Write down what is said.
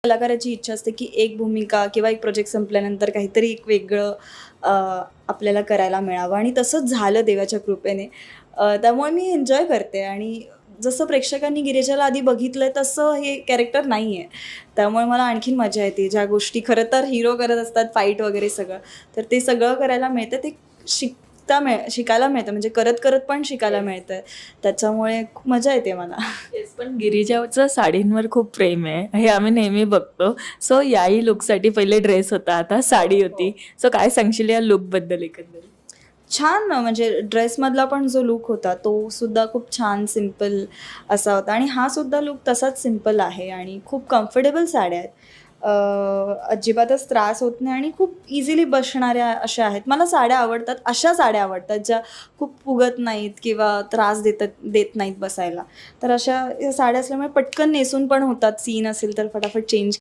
कलाकाराची इच्छा असते की एक भूमिका किंवा एक प्रोजेक्ट संपल्यानंतर काहीतरी एक वेगळं आपल्याला करायला मिळावं आणि तसंच झालं देवाच्या कृपेने. त्यामुळे मी एन्जॉय करते आणि जसं प्रेक्षकांनी गिरिजाला आधी बघितलंय तसं हे कॅरेक्टर नाही आहे. त्यामुळे मला आणखीन मजा येते. ज्या गोष्टी खरं तर हिरो करत असतात, फाईट वगैरे सगळं, तर ते सगळं करायला मिळतं. ते शिकायला मिळतं, म्हणजे करत करत पण शिकायला मिळतं. त्याच्यामुळे खूप मजा येते मला. येस, पण गिरिजाचं साडींवर खूप प्रेम आहे हे आम्ही नेहमी बघतो. सो याही लुकसाठी पहिले ड्रेस होता, आता साडी होती. सो काय सांगशील या लुकबद्दल एकंदरीत? छान ना, म्हणजे ड्रेसमधला पण जो लूक होता तो सुद्धा खूप छान सिम्पल असा होता आणि हा सुद्धा लूक तसाच सिम्पल आहे आणि खूप कम्फर्टेबल साड्या आहेत. अजिबातच त्रास होत नाही आणि खूप इझिली बसणाऱ्या अशा आहेत. मला साड्या आवडतात, अशा साड्या आवडतात ज्या खूप फुगत नाहीत किंवा त्रास देत नाहीत बसायला. तर अशा या साड्या असल्यामुळे पटकन नेसून पण होतात. सीन असेल तर फटाफट चेंज